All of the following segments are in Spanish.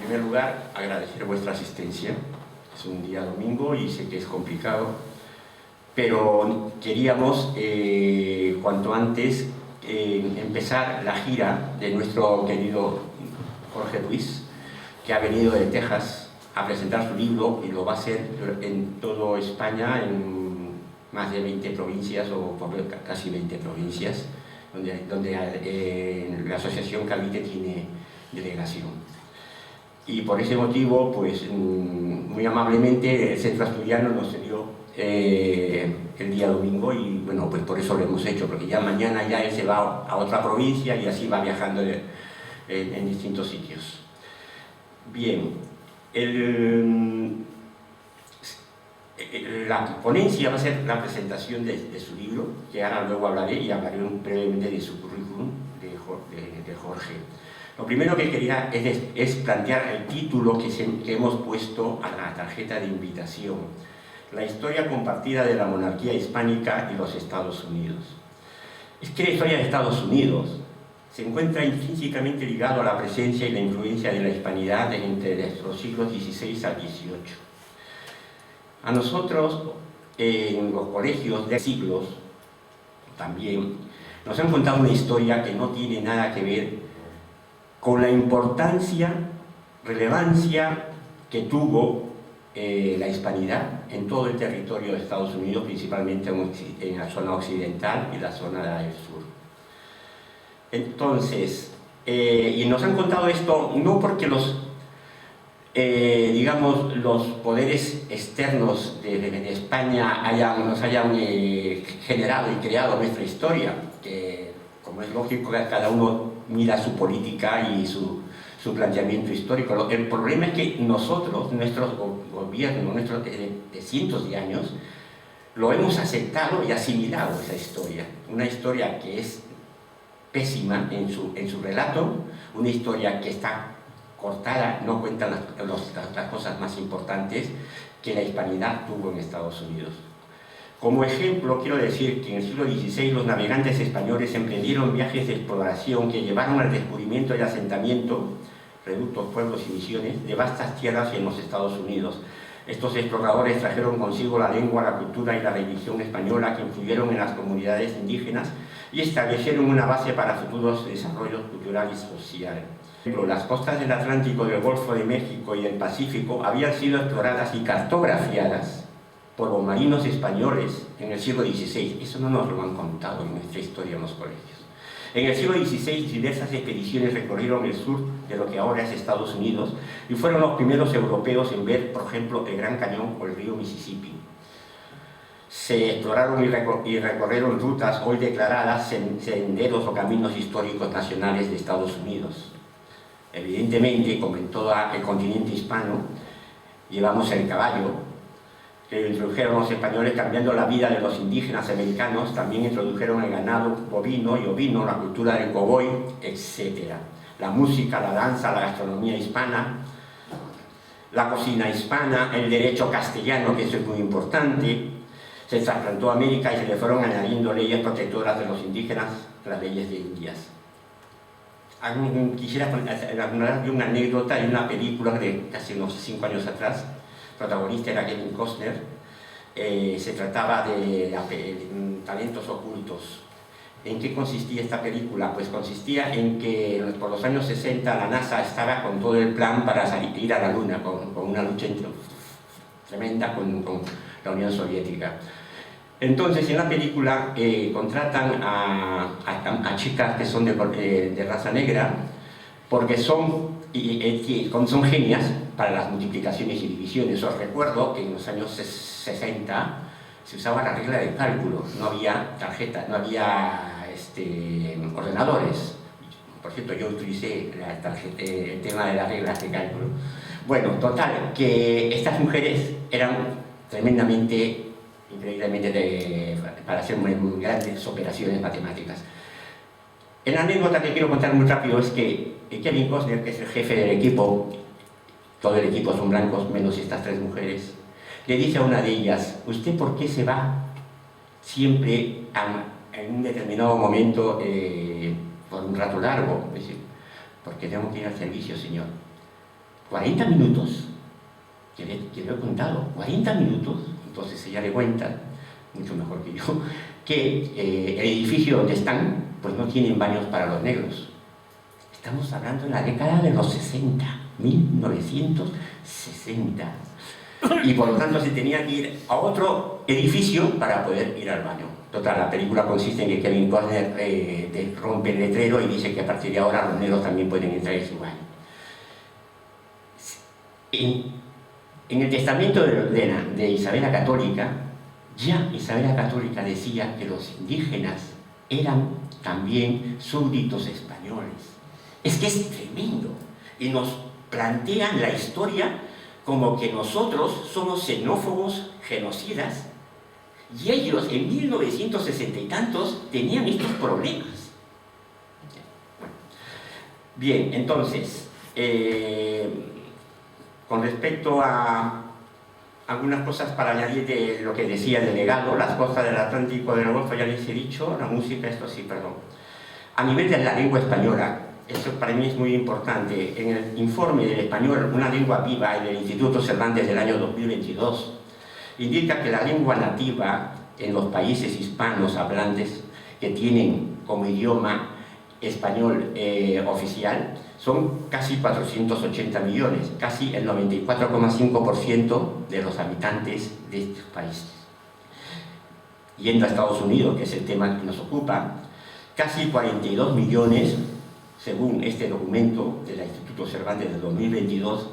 primer lugar, agradecer vuestra asistencia. Es un día domingo y sé que es complicado, pero queríamos cuanto antes empezar la gira de nuestro querido Jorge Luis, que ha venido de Texas a presentar su libro y lo va a hacer en toda España, en más de 20 provincias o casi 20 provincias, donde la Asociación Cavite tiene delegación. Y por ese motivo, pues muy amablemente el Centro Asturiano nos dio el día domingo y bueno, pues por eso lo hemos hecho, porque ya mañana ya él se va a otra provincia y así va viajando en distintos sitios. Bien, la ponencia va a ser la presentación de su libro, que ahora luego hablaré y hablaré brevemente de su currículum de Jorge. Lo primero que quería es plantear el título que hemos puesto a la tarjeta de invitación: la historia compartida de la monarquía hispánica y los Estados Unidos. Es que la historia de Estados Unidos se encuentra intrínsecamente ligado a la presencia y la influencia de la hispanidad entre los siglos XVI al XVIII. A nosotros, en los colegios de siglos, también nos han contado una historia que no tiene nada que ver con la importancia, relevancia que tuvo la hispanidad en todo el territorio de Estados Unidos, principalmente en la zona occidental y la zona del sur. Entonces, y nos han contado esto no porque digamos, los poderes externos de España nos hayan generado y creado nuestra historia, que como es lógico, cada uno mira su política y su planteamiento histórico. El problema es que nosotros, nuestros gobiernos, de cientos de años, lo hemos aceptado y asimilado esa historia. Una historia que es pésima en su relato, una historia que está cortada, no cuenta las cosas más importantes que la hispanidad tuvo en Estados Unidos. Como ejemplo, quiero decir que en el siglo XVI los navegantes españoles emprendieron viajes de exploración que llevaron al descubrimiento y asentamiento, reductos, pueblos y misiones, de vastas tierras en los Estados Unidos. Estos exploradores trajeron consigo la lengua, la cultura y la religión española que influyeron en las comunidades indígenas y establecieron una base para futuros desarrollos cultural y social. Por ejemplo, las costas del Atlántico, del Golfo de México y del Pacífico habían sido exploradas y cartografiadas por los marinos españoles en el siglo XVI. Eso no nos lo han contado en nuestra historia en los colegios. En el siglo XVI diversas expediciones recorrieron el sur de lo que ahora es Estados Unidos y fueron los primeros europeos en ver, por ejemplo, el Gran Cañón o el río Mississippi. Se exploraron y recorrieron rutas hoy declaradas senderos o caminos históricos nacionales de Estados Unidos. Evidentemente, como en todo el continente hispano, llevamos el caballo, que introdujeron los españoles cambiando la vida de los indígenas americanos. También introdujeron el ganado bovino y ovino, la cultura del cowboy, etc. La música, la danza, la gastronomía hispana, la cocina hispana, el derecho castellano, que eso es muy importante. Se trasplantó a América y se le fueron añadiendo leyes protectoras de los indígenas, las leyes de Indias. Quisiera hablar de una anécdota de una película de casi unos 5 años atrás. El protagonista era Kevin Costner. Se trataba de talentos ocultos. ¿En qué consistía esta película? Pues consistía en que por los años 60 la NASA estaba con todo el plan para ir a la Luna, con una lucha tremenda con la Unión Soviética. Entonces, en la película contratan a chicas que son de raza negra porque son genias para las multiplicaciones y divisiones. Os recuerdo que en los años 60 se usaba la regla del cálculo, no había tarjetas, no había ordenadores. Por cierto, yo utilicé el tema de las reglas de cálculo. Bueno, total, que estas mujeres eran tremendamente, increíblemente para hacer muy grandes operaciones matemáticas. La anécdota que quiero contar muy rápido es que Kevin Costner, que es el jefe del equipo, todo el equipo son blancos menos estas 3 mujeres, le dice a una de ellas: ¿usted por qué se va siempre en un determinado momento por un rato largo? Dice: porque tengo que ir al servicio, señor. 40 minutos, que le he contado, 40 minutos, entonces ella le cuenta, mucho mejor que yo, que el edificio donde están, pues no tienen baños para los negros. Estamos hablando de la década de los 60, 1960. Y por lo tanto se tenía que ir a otro edificio para poder ir al baño. Total, la película consiste en que Kevin Costner rompe el letrero y dice que a partir de ahora los negros también pueden entrar en su baño. En el testamento de Isabel la Católica, ya Isabel la Católica decía que los indígenas eran también súbditos españoles. Es que es tremendo. Y nos plantean la historia como que nosotros somos xenófobos, genocidas, y ellos en 1960 y tantos tenían estos problemas. Bien, entonces, con respecto a algunas cosas para añadir de lo que decía el delegado, las costas del Atlántico del Golfo, ya les he dicho, la música, esto sí, perdón. A nivel de la lengua española, esto para mí es muy importante, en el informe del español, una lengua viva, del Instituto Cervantes del año 2022, indica que la lengua nativa en los países hispanos hablantes que tienen como idioma español oficial son casi 480 millones, casi el 94,5% de los habitantes de estos países. Yendo a Estados Unidos, que es el tema que nos ocupa, casi 42 millones, según este documento del Instituto Cervantes del 2022,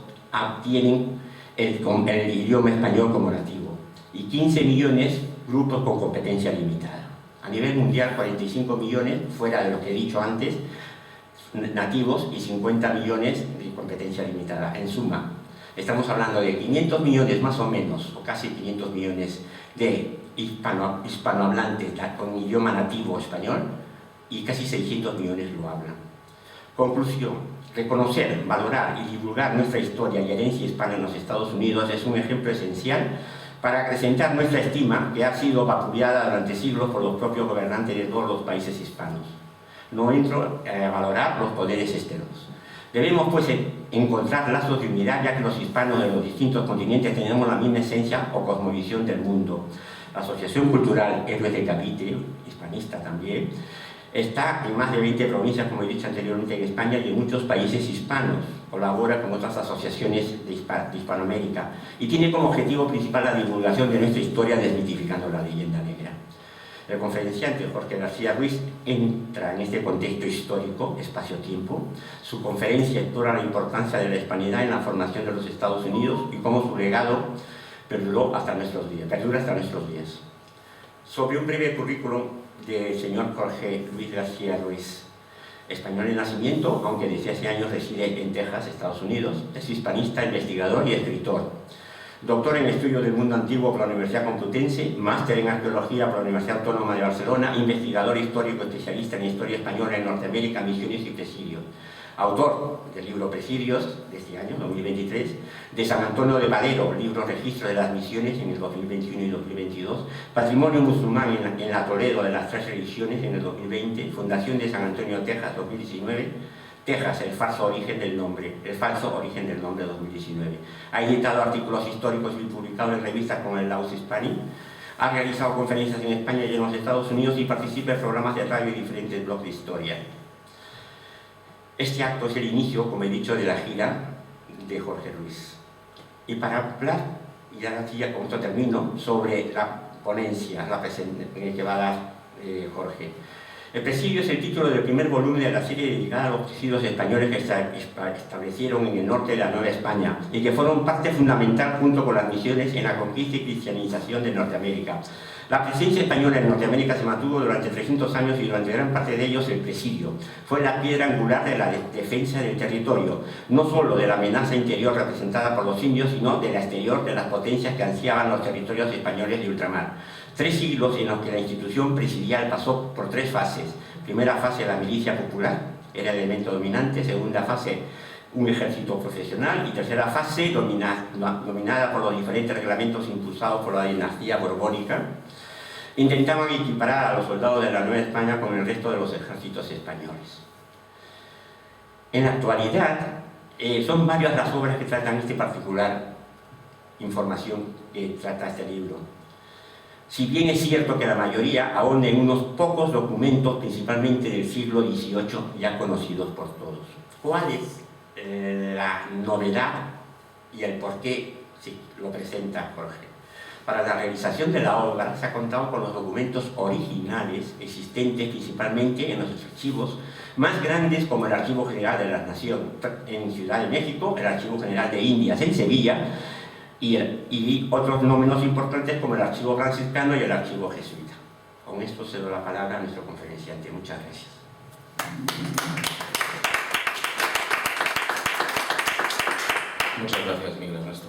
tienen el idioma español como nativo, y 15 millones grupos con competencia limitada. A nivel mundial, 45 millones, fuera de lo que he dicho antes, nativos, y 50 millones de competencia limitada. En suma, estamos hablando de 500 millones más o menos, o casi 500 millones de hispanohablantes con idioma nativo español, y casi 600 millones lo hablan. Conclusión: reconocer, valorar y divulgar nuestra historia y herencia hispana en los Estados Unidos es un ejemplo esencial para acrecentar nuestra estima, que ha sido vapuleada durante siglos por los propios gobernantes de todos los países hispanos. No entro a valorar los poderes externos. Debemos, pues, encontrar lazos de unidad, ya que los hispanos de los distintos continentes tenemos la misma esencia o cosmovisión del mundo. La Asociación Cultural Héroes de Cavite, hispanista también, está en más de 20 provincias, como he dicho anteriormente, en España y en muchos países hispanos. Colabora con otras asociaciones de Hispanoamérica y tiene como objetivo principal la divulgación de nuestra historia, desmitificando la leyenda negra. El conferenciante Jorge García Ruiz entra en este contexto histórico, espacio-tiempo. Su conferencia explora la importancia de la hispanidad en la formación de los Estados Unidos y cómo su legado perdura hasta nuestros días. Sobre un breve currículum del señor Jorge Luis García Ruiz. Español de nacimiento, aunque desde hace años reside en Texas, Estados Unidos. Es hispanista, investigador y escritor. Doctor en Estudios del Mundo Antiguo por la Universidad Complutense, máster en Arqueología por la Universidad Autónoma de Barcelona, investigador histórico especialista en Historia Española en Norteamérica, Misiones y Presidios. Autor del libro Presidios, de este año, 2023, de San Antonio de Valero, libro Registro de las Misiones en el 2021 y 2022, Patrimonio Musulmán en la Toledo de las Tres Religiones en el 2020, Fundación de San Antonio, Texas, 2019, Texas, el falso origen del nombre 2019. Ha editado artículos históricos y publicado en revistas como el Laus Hispanic. Ha realizado conferencias en España y en los Estados Unidos y participa en programas de radio y diferentes blogs de historia. Este acto es el inicio, como he dicho, de la gira de Jorge Ruiz. Y para hablar, y ahora sí ya con esto termino, sobre la ponencia que va a dar Jorge. El Presidio es el título del primer volumen de la serie dedicada a los presidios españoles que se establecieron en el norte de la Nueva España y que fueron parte fundamental junto con las misiones en la conquista y cristianización de Norteamérica. La presencia española en Norteamérica se mantuvo durante 300 años y durante gran parte de ellos el Presidio fue la piedra angular de la defensa del territorio, no solo de la amenaza interior representada por los indios, sino de la exterior de las potencias que ansiaban los territorios españoles de ultramar. 3 siglos en los que la institución presidial pasó por 3 fases. Primera fase, la milicia popular, era el elemento dominante. Segunda fase, un ejército profesional. Y tercera fase, dominada por los diferentes reglamentos impulsados por la dinastía borbónica. Intentaban equiparar a los soldados de la Nueva España con el resto de los ejércitos españoles. En la actualidad, Son varias las obras que tratan esta particular información que trata este libro. Si bien es cierto que la mayoría ahonda en unos pocos documentos, principalmente del siglo XVIII, ya conocidos por todos. ¿Cuál es la novedad y el por qué lo presenta Jorge? Para la realización de la obra se ha contado con los documentos originales existentes principalmente en los archivos más grandes, como el Archivo General de la Nación en Ciudad de México, el Archivo General de Indias en Sevilla, y otros no menos importantes como el Archivo Franciscano y el Archivo Jesuita. Con esto cedo la palabra a nuestro conferenciante. Muchas gracias. Muchas gracias, Miguel Ernesto.